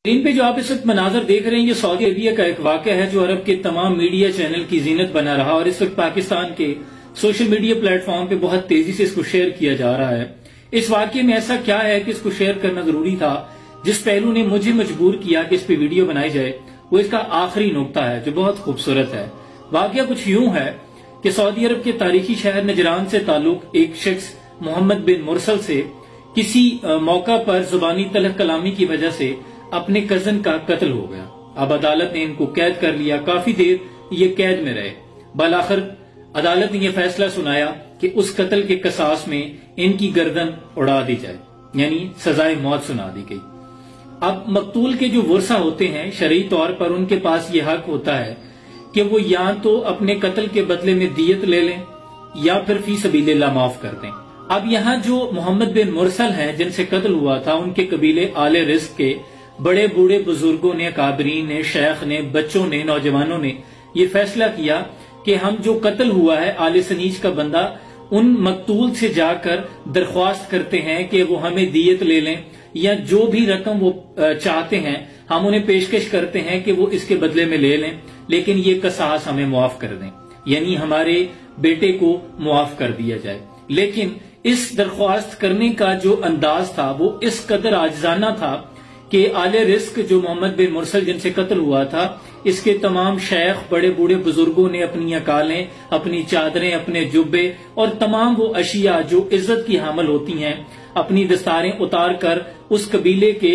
ان پہ جو آپ اس وقت مناظر دیکھ رہے ہیں یہ سعودی عربیہ کا ایک واقعہ ہے جو عرب کے تمام میڈیا چینل کی زینت بنا رہا اور اس وقت پاکستان کے سوشل میڈیا پلیٹ فارم پہ بہت تیزی سے اس کو شیئر کیا جا رہا ہے۔ اس واقعے میں ایسا کیا ہے کہ اس کو شیئر کرنا ضروری تھا؟ جس پہلو نے مجھے مجبور کیا کہ اس پہ ویڈیو بنائی جائے وہ اس کا آخری نقطہ ہے جو بہت خوبصورت ہے۔ واقعہ کچھ یوں ہے کہ سعودی عرب کے تاریخی شہر نجران سے تعلق ایک شخص محمد بن مرسل سے کسی موقع پر زبانی تلخ کلامی کی وجہ سے اپنے کزن کا قتل ہو گیا۔ اب عدالت نے ان کو قید کر لیا، کافی دیر یہ قید میں رہے۔ بالآخر عدالت نے یہ فیصلہ سنایا کہ اس قتل کے قصاص میں ان کی گردن اڑا دی جائے، یعنی سزائے موت سنا دی گئی۔ اب مقتول کے جو ورثہ ہوتے ہیں شرعی طور پر ان کے پاس یہ حق ہوتا ہے کہ وہ یا تو اپنے قتل کے بدلے میں دیت لے لیں یا پھر فی سبیل اللہ معاف کر دیں۔ اب یہاں جو محمد بن مرسل ہیں جن سے قتل ہوا تھا، ان کے قبیلے آل رزق کے بڑے بوڑھے بزرگوں نے، اکابرین نے، شیخ نے، بچوں نے، نوجوانوں نے یہ فیصلہ کیا کہ ہم جو قتل ہوا ہے آل سنیج کا بندہ، ان مقتول سے جا کر درخواست کرتے ہیں کہ وہ ہمیں دیت لے لیں یا جو بھی رقم وہ چاہتے ہیں ہم انہیں پیشکش کرتے ہیں کہ وہ اس کے بدلے میں لے لیں، لیکن یہ قصاص ہمیں معاف کر دیں، یعنی ہمارے بیٹے کو معاف کر دیا جائے۔ لیکن اس درخواست کرنے کا جو انداز تھا وہ اس قدر عاجزانہ تھا کہ آل رزق جو محمد بن مرسل جن سے قتل ہوا تھا، اس کے تمام شیخ بڑے بوڑھے بزرگوں نے اپنی اکالیں، اپنی چادریں، اپنے جبے اور تمام وہ اشیاء جو عزت کی حامل ہوتی ہیں اپنی دستاریں اتار کر اس قبیلے کے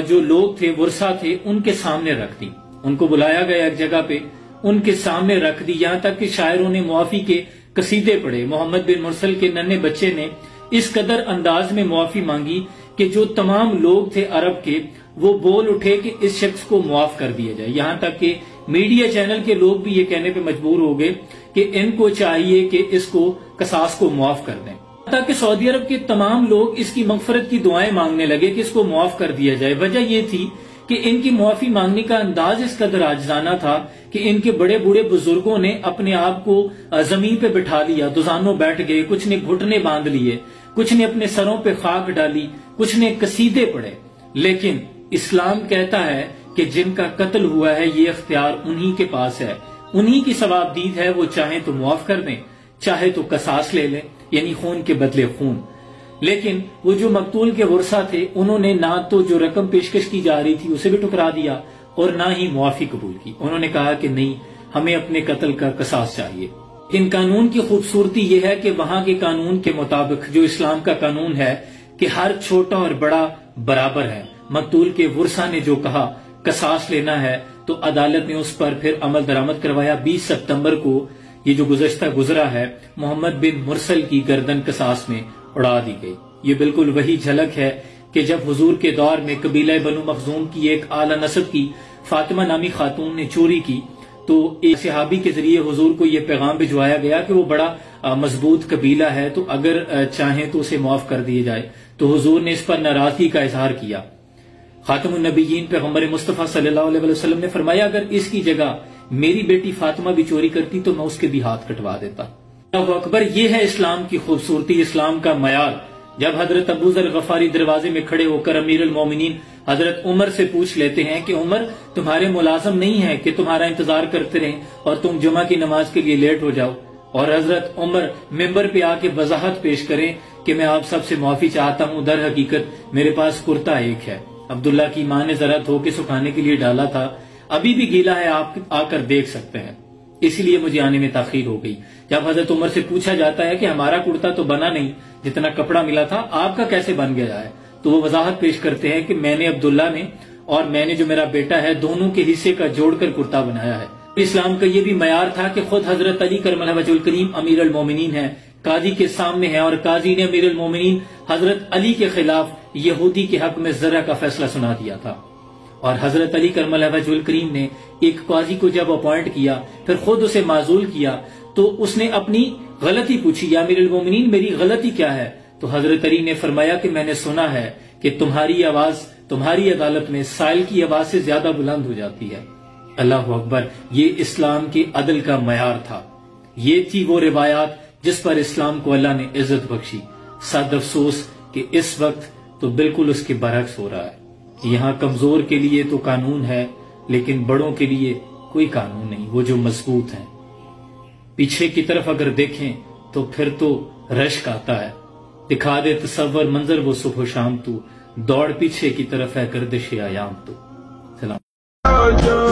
جو لوگ تھے، ورثہ تھے، ان کے سامنے رکھ دی۔ ان کو بلایا گیا ایک جگہ پہ، ان کے سامنے رکھ دی، یہاں تک کہ شاعروں نے معافی کے قصیدے پڑھے۔ محمد بن مرسل کے ننھے بچے نے اس قدر انداز میں معافی مانگی کہ جو تمام لوگ تھے عرب کے وہ بول اٹھے کہ اس شخص کو معاف کر دیا جائے، یہاں تک کہ میڈیا چینل کے لوگ بھی یہ کہنے پہ مجبور ہو گئے کہ ان کو چاہیے کہ اس کو قصاص کو معاف کر دیں، تاکہ سعودی عرب کے تمام لوگ اس کی مغفرت کی دعائیں مانگنے لگے کہ اس کو معاف کر دیا جائے۔ وجہ یہ تھی کہ ان کی معافی مانگنے کا انداز اس قدر عاجزانہ تھا کہ ان کے بڑے بوڑھے بزرگوں نے اپنے آپ کو زمین پہ بٹھا لیا، دوزانوں بیٹھ گئے، کچھ نے گھٹنے باندھ لیے، کچھ نے اپنے سروں پہ خاک ڈالی، کچھ نے قصیدے پڑھے۔ لیکن اسلام کہتا ہے کہ جن کا قتل ہوا ہے یہ اختیار انہی کے پاس ہے، انہی کی ثوابدید ہے، وہ چاہیں تو معاف کر دیں، چاہے تو قصاص لے لیں، یعنی خون کے بدلے خون۔ لیکن وہ جو مقتول کے ورثہ تھے انہوں نے نہ تو جو رقم پیشکش کی جا رہی تھی اسے بھی ٹکرا دیا اور نہ ہی معافی قبول کی۔ انہوں نے کہا کہ نہیں، ہمیں اپنے قتل کا قصاص چاہیے۔ ان قانون کی خوبصورتی یہ ہے کہ وہاں کے قانون کے مطابق جو اسلام کا قانون ہے کہ ہر چھوٹا اور بڑا برابر ہے۔ مقتول کے ورثہ نے جو کہا قصاص لینا ہے تو عدالت نے اس پر پھر عمل درآمد کروایا۔ 20 ستمبر کو یہ جو گزشتہ گزرا ہے محمد بن مرسل کی گردن قصاص میں اڑا دی گئی۔ یہ بالکل وہی جھلک ہے کہ جب حضور کے دور میں قبیلہ بنو مخزوم کی ایک اعلی نسب کی فاطمہ نامی خاتون نے چوری کی تو ایک صحابی کے ذریعے حضور کو یہ پیغام بھجوایا گیا کہ وہ بڑا مضبوط قبیلہ ہے تو اگر چاہیں تو اسے معاف کر دیا جائے، تو حضور نے اس پر ناراضگی کا اظہار کیا۔ خاتم النبیین پیغمبر مصطفیٰ صلی اللہ علیہ وسلم نے فرمایا اگر اس کی جگہ میری بیٹی فاطمہ بھی چوری کرتی تو میں اس کے بھی ہاتھ کٹوا دیتا۔ اللہ اکبر، یہ ہے اسلام کی خوبصورتی، اسلام کا معیار۔ جب حضرت ابو ذر غفاری دروازے میں کھڑے ہو کر امیر المومنین حضرت عمر سے پوچھ لیتے ہیں کہ عمر تمہارے ملازم نہیں ہے کہ تمہارا انتظار کرتے رہیں اور تم جمعہ کی نماز کے لیے لیٹ ہو جاؤ، اور حضرت عمر ممبر پہ آ کے وضاحت پیش کریں کہ میں آپ سب سے معافی چاہتا ہوں، در حقیقت میرے پاس کرتا ایک ہے، عبداللہ کی ماں نے ذرا دھو کے سکھانے کے لیے ڈالا تھا، ابھی بھی گیلا ہے، آپ آ کر دیکھ سکتے ہیں، اس لیے مجھے آنے میں تاخیر ہو گئی۔ جب حضرت عمر سے پوچھا جاتا ہے کہ ہمارا کرتا تو بنا نہیں، جتنا کپڑا ملا تھا آپ کا کیسے بن گیا ہے، تو وہ وضاحت پیش کرتے ہیں کہ میں نے عبداللہ نے اور میں نے جو میرا بیٹا ہے دونوں کے حصے کا جوڑ کر کرتا بنایا ہے۔ اسلام کا یہ بھی معیار تھا کہ خود حضرت علی کرم اللہ وجہ الکریم امیر المومنین ہیں، قاضی کے سامنے ہیں، اور قاضی نے امیر المومنین حضرت علی کے خلاف یہودی کے حق میں ذرہ کا فیصلہ سنا دیا تھا، اور حضرت علی کرم اللہ وجہ الکریم نے ایک قاضی کو جب اپوائنٹ کیا پھر خود اسے معزول کیا تو اس نے اپنی غلطی پوچھی، یا امیر المومنین میری غلطی کیا ہے؟ تو حضرت علی نے فرمایا کہ میں نے سنا ہے کہ تمہاری آواز تمہاری عدالت میں سائل کی آواز سے زیادہ بلند ہو جاتی ہے۔ اللہ اکبر، یہ اسلام کے عدل کا معیار تھا، یہ تھی وہ روایات جس پر اسلام کو اللہ نے عزت بخشی۔ صد افسوس کہ اس وقت تو بالکل اس کے برعکس ہو رہا ہے۔ یہاں کمزور کے لیے تو قانون ہے لیکن بڑوں کے لیے کوئی قانون نہیں، وہ جو مضبوط ہیں۔ پیچھے کی طرف اگر دیکھیں تو پھر تو رشک آتا ہے، دکھا دے تصور منظر وہ صبح و شام تو، دوڑ پیچھے کی طرف ہے گردش ایام تو۔ سلام۔